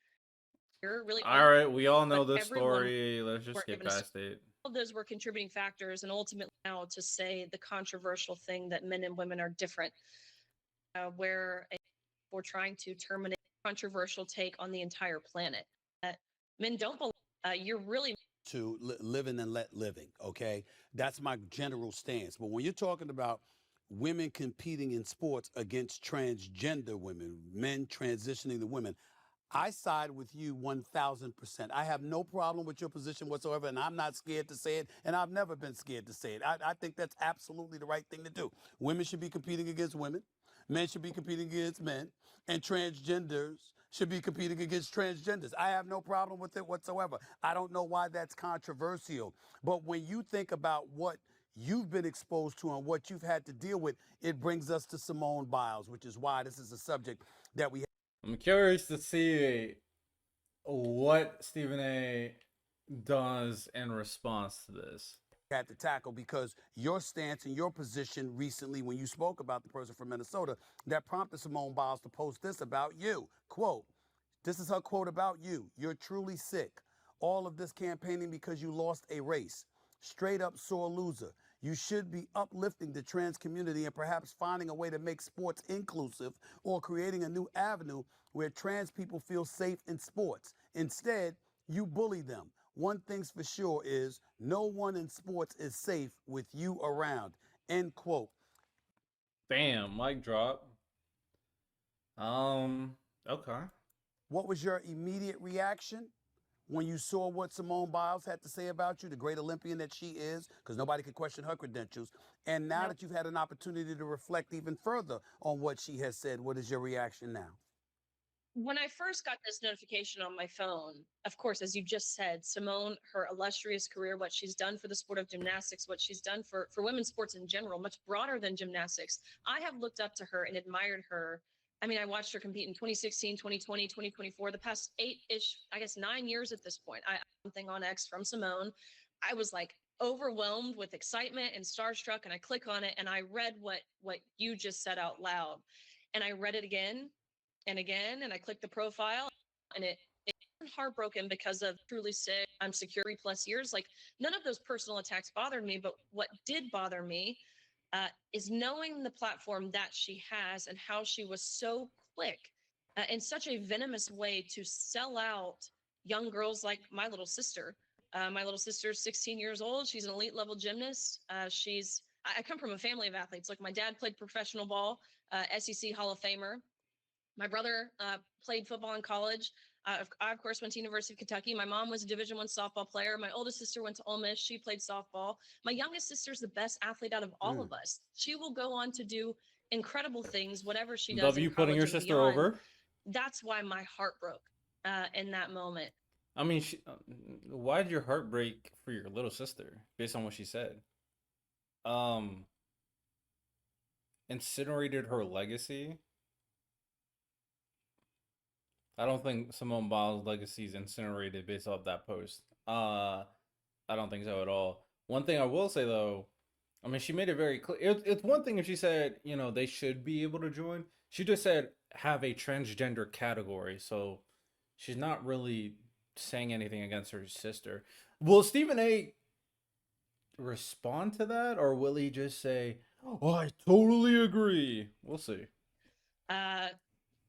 You're really All right, we all know but this everyone story. Let's just weren't get given a past it. all of those were contributing factors, and ultimately now to say the controversial thing that men and women are different, where we're trying to terminate a controversial take on the entire planet. Men don't believe. You're really To living and let living, okay? That's my general stance. But when you're talking about women competing in sports against transgender women, men transitioning to women, I side with you 1000%. I have no problem with your position whatsoever, and I'm not scared to say it, and I've never been scared to say it. I think that's absolutely the right thing to do. Women should be competing against women, men should be competing against men, and transgenders should be competing against transgenders. I have no problem with it whatsoever. I don't know why that's controversial. But when you think about what you've been exposed to and what you've had to deal with, it brings us to Simone Biles, which is why this is a subject that we I'm curious to see what Stephen A does in response to this. had to tackle, because your stance and your position recently when you spoke about the person from Minnesota that prompted Simone Biles to post this about you. Quote, this is her quote about you. You're truly sick. All of this campaigning because you lost a race. Straight up sore loser. You should be uplifting the trans community and perhaps finding a way to make sports inclusive or creating a new avenue where trans people feel safe in sports. Instead, you bully them. One thing's for sure is no one in sports is safe with you around. End quote. Bam, mic drop. Okay. What was your immediate reaction when you saw what Simone Biles had to say about you, the great Olympian that she is, because nobody could question her credentials? And now that you've had an opportunity to reflect even further on what she has said, what is your reaction now? when I first got this notification on my phone, of course, as you just said, Simone, her illustrious career, what she's done for the sport of gymnastics, what she's done for women's sports in general, much broader than gymnastics. I have looked up to her and admired her. I mean, I watched her compete in 2016, 2020, 2024, the past 8-ish, I guess 9 years at this point. Something on X from Simone. I was like overwhelmed with excitement and starstruck, and I click on it and I read what you just said out loud. And I read it again and again, and I clicked the profile, and it heartbroken because of truly sick. I'm secure 3+ years. Like, none of those personal attacks bothered me, but what did bother me is knowing the platform that she has and how she was so quick in such a venomous way to sell out young girls like my little sister. My little sister's 16 years old. She's an elite level gymnast. I come from a family of athletes. Like, my dad played professional ball, SEC Hall of Famer. My brother played football in college. I, of course, went to University of Kentucky. My mom was a Division I softball player. My oldest sister went to Ole Miss. She played softball. My youngest sister's the best athlete out of all of us. She will go on to do incredible things, whatever she does in W putting college your and sister beyond. over. That's why my heart broke in that moment. I mean, why did your heart break for your little sister based on what she said? Incinerated her legacy. I don't think Simone Biles' legacy is incinerated based off that post. I don't think so at all. One thing I will say though, I mean, she made it very clear. It's one thing if she said, you know, they should be able to join. She just said have a transgender category. So she's not really saying anything against her sister. Will Stephen A respond to that, or will he just say, "Oh, I totally agree"? We'll see.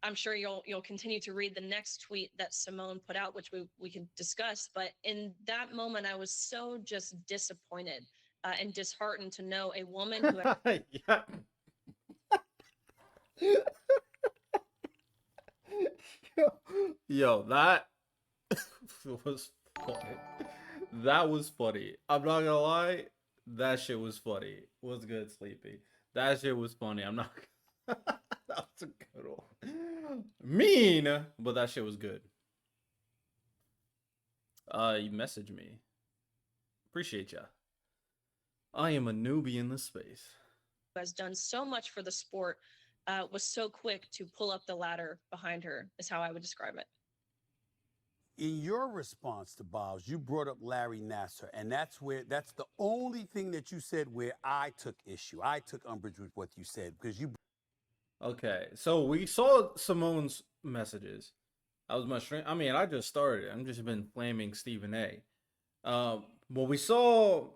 I'm sure you'll continue to read the next tweet that Simone put out, which we can discuss. But in that moment, I was so just disappointed and disheartened to know a woman who Yeah. Yo, that was funny. That was funny. I'm not gonna lie. That shit was funny. What's good, Sleepy? That shit was funny. I'm not. That was a good one. Mean, but that shit was good. You messaged me. Appreciate ya. I am a newbie in this space. has done so much for the sport was so quick to pull up the ladder behind her, is how I would describe it. In your response to Biles, you brought up Larry Nasser, and that's the only thing that you said where I took issue. I took umbrage with what you said because you. Okay, so we saw Simone's messages. That was my stream. I mean, I just started. I'm just been flaming Stephen A. Well, we saw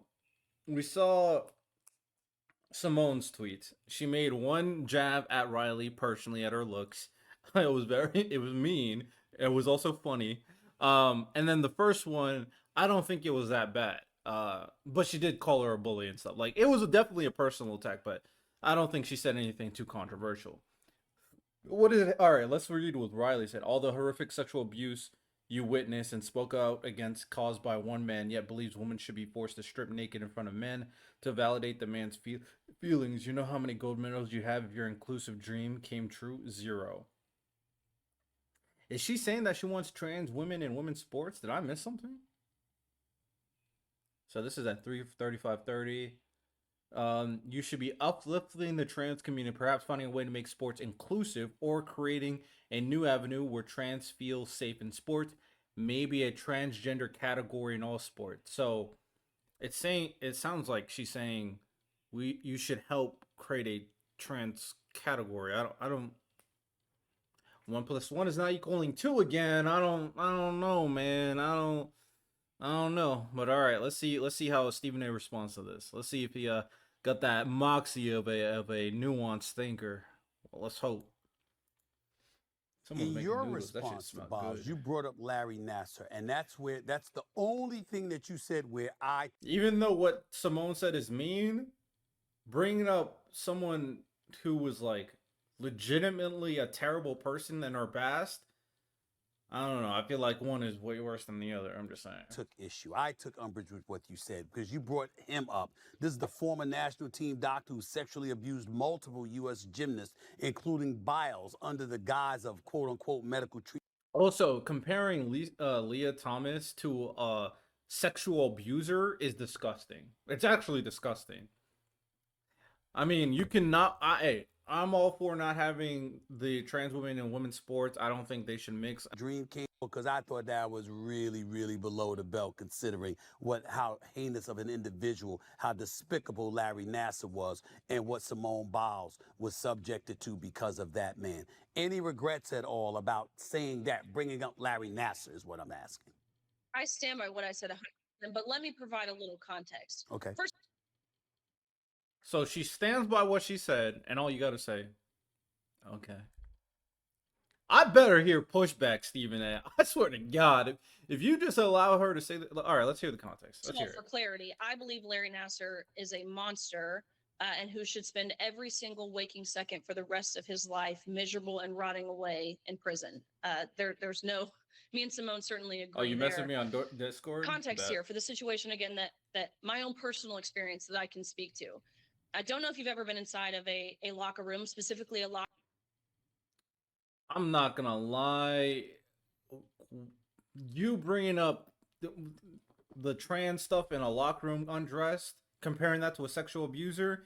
Simone's tweets. She made one jab at Riley personally at her looks. It was mean. It was also funny. And then the first one, I don't think it was that bad. But she did call her a bully and stuff. Like, it was definitely a personal attack, but I don't think she said anything too controversial. What is it? All right, let's read what Riley said. All the horrific sexual abuse you witnessed and spoke out against caused by one man, yet believes women should be forced to strip naked in front of men to validate the man's feelings. You know how many gold medals you have if your inclusive dream came true? 0. Is she saying that she wants trans women in women's sports? Did I miss something? So this is at 3:35:30. You should be uplifting the trans community, perhaps finding a way to make sports inclusive or creating a new avenue where trans feel safe in sports, maybe a transgender category in all sports. So it sounds like she's saying you should help create a trans category. I don't 1 + 1 is not equaling 2 again. I don't know, man. I don't know. But all right, let's see how Stephen A responds to this. Let's see if he got that moxie of a nuanced thinker. Well, let's hope. In your response to Biles, you brought up Larry Nasser, and that's the only thing that you said where I. Even though what Simone said is mean, bringing up someone who was like legitimately a terrible person in her past, I don't know. I feel like one is way worse than the other. I'm just saying. I took umbrage with what you said because you brought him up. This is the former national team doctor who sexually abused multiple U.S. gymnasts, including Biles, under the guise of quote-unquote medical treatment. Also, comparing Leah Thomas to a sexual abuser is disgusting. It's actually disgusting. I mean, you cannot. I'm all for not having the trans women in women's sports. I don't think they should mix. Dream came because I thought that was really, really below the belt, considering how heinous of an individual, how despicable Larry Nasser was, and what Simone Biles was subjected to because of that man. Any regrets at all about saying that, bringing up Larry Nasser is what I'm asking. I stand by what I said 100%, but let me provide a little context. Okay. First, so she stands by what she said, and all you got to say, okay. I better hear pushback, Stephen A. I swear to God, if you just allow her to say that. All right, let's hear the context. Let's hear it. For clarity, I believe Larry Nasser is a monster and who should spend every single waking second for the rest of his life miserable and rotting away in prison. There's no. Me and Simone certainly agree. Oh, you messaged me on Discord? Context here for the situation again that my own personal experience that I can speak to. I don't know if you've ever been inside of a locker room, specifically a locker. I'm not gonna lie. You bringing up the trans stuff in a locker room undressed, comparing that to a sexual abuser,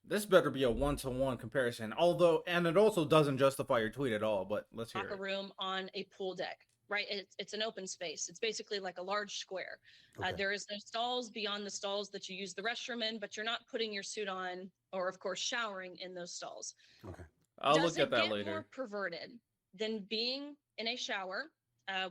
this better be a 1-to-1 comparison. And it also doesn't justify your tweet at all. But let's hear it. Locker room on a pool deck, right? It's an open space. It's basically like a large square. Okay. There is no stalls beyond the stalls that you use the restroom in, but you're not putting your suit on or, of course, showering in those stalls. Okay. I'll look at that later. Does it get more perverted than being in a shower,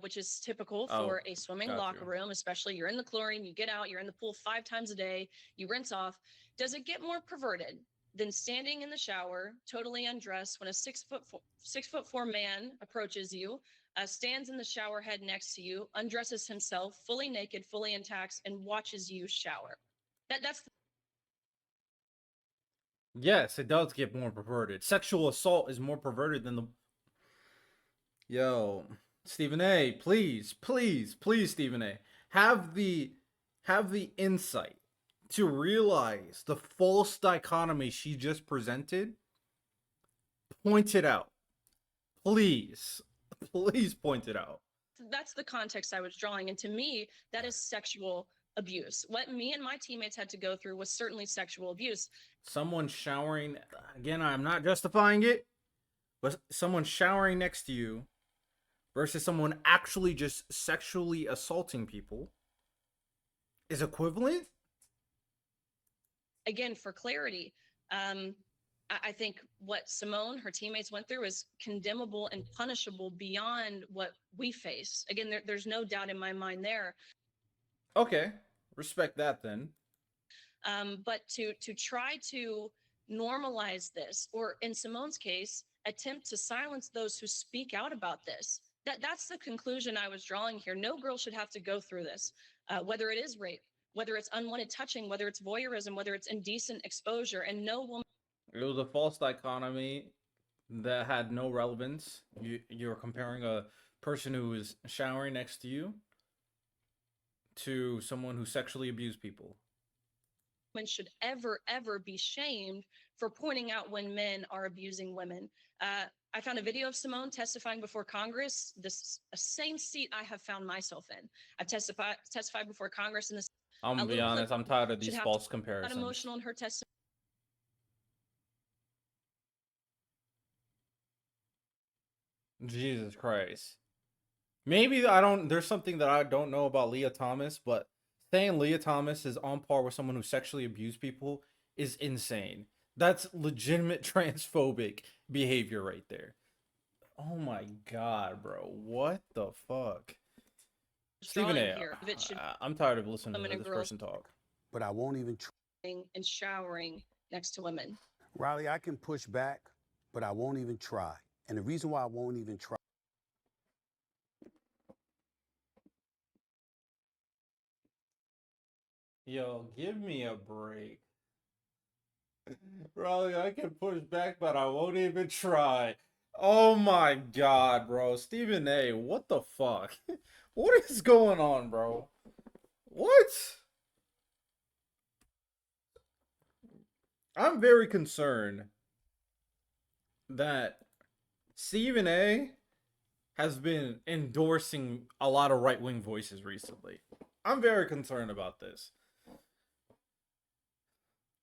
which is typical for a swimming locker room, especially you're in the chlorine, you get out, you're in the pool 5 times a day, you rinse off. Does it get more perverted than standing in the shower, totally undressed, when a 6'4" man approaches you, stands in the shower head next to you, undresses himself, fully naked, fully intact, and watches you shower? That's. Yes, it does get more perverted. Sexual assault is more perverted than the. Yo, Stephen A, please, Stephen A, have the insight to realize the false dichotomy she just presented. Point it out, please point it out. That's the context I was drawing, and to me, that is sexual abuse. What me and my teammates had to go through was certainly sexual abuse. someone showering, again, I'm not justifying it, but someone showering next to you versus someone actually just sexually assaulting people is equivalent? Again, for clarity, I think what Simone, her teammates went through is condemnable and punishable beyond what we face. Again, there's no doubt in my mind there. Okay, respect that then. But to try to normalize this, or in Simone's case, attempt to silence those who speak out about this, that's the conclusion I was drawing here. No girl should have to go through this, whether it is rape, whether it's unwanted touching, whether it's voyeurism, whether it's indecent exposure, and no woman. It was a false dichotomy that had no relevance. You're comparing a person who is showering next to you to someone who sexually abused people. Should ever be shamed for pointing out when men are abusing women. I found a video of Simone testifying before Congress, this same seat I have found myself in. I've testified before Congress in this. I'm gonna be honest, I'm tired of these false Not comparisons. emotional in her testimony. Jesus Christ. Maybe there's something that I don't know about Leah Thomas, but saying Leah Thomas is on par with someone who sexually abused people is insane. That's legitimate transphobic behavior right there. Oh my God, bro. What the fuck? Stephen A. I'm tired of listening to this person talk. But I won't even and showering next to women. Riley, I can push back, but I won't even try. And the reason why I won't even try. Yo, give me a break. Riley, I can push back, but I won't even try. Oh my God, bro. Stephen A, what the fuck? What is going on, bro? What? I'm very concerned that Stephen A has been endorsing a lot of right-wing voices recently. I'm very concerned about this.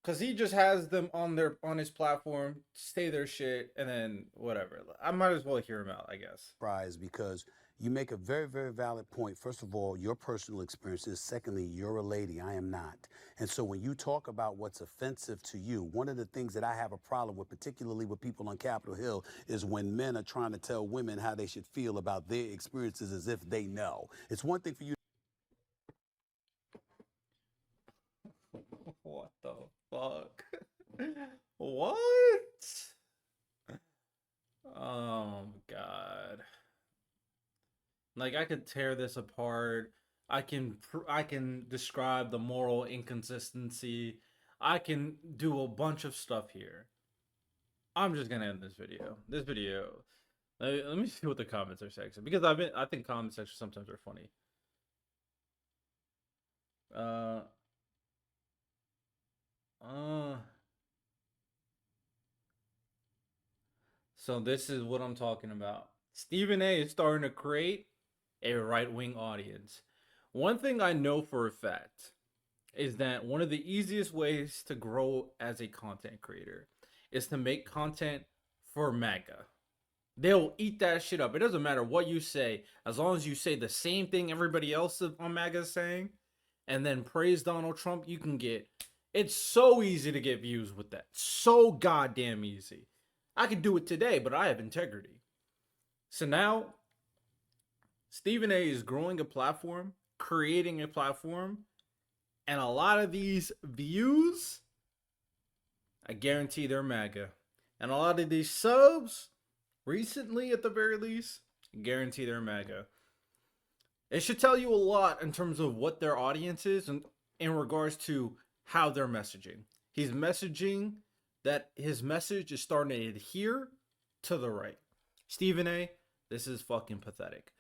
Cause he just has them on his platform, say their shit, and then whatever. I might as well hear him out, I guess. Prize, because you make a very, very valid point. First of all, your personal experiences. Secondly, you're a lady. I am not. And so when you talk about what's offensive to you, one of the things that I have a problem with, particularly with people on Capitol Hill, is when men are trying to tell women how they should feel about their experiences as if they know. It's one thing for you. What the fuck? What? Oh God. Like, I could tear this apart. I can describe the moral inconsistency. I can do a bunch of stuff here. I'm just gonna end this video. Let me see what the comment section, because I think comment sections sometimes are funny. So this is what I'm talking about. Stephen A is starting to create a right-wing audience. One thing I know for a fact is that one of the easiest ways to grow as a content creator is to make content for MAGA. They'll eat that shit up. It doesn't matter what you say, as long as you say the same thing everybody else on MAGA is saying, and then praise Donald Trump, you can get... It's so easy to get views with that. So goddamn easy. I could do it today, but I have integrity. So now, Stephen A is growing a platform, creating a platform, and a lot of these views, I guarantee they're MAGA. And a lot of these subs, recently at the very least, I guarantee they're MAGA. It should tell you a lot in terms of what their audience is and in regards to how they're messaging. He's messaging that his message is starting to adhere to the right. Stephen A, this is fucking pathetic.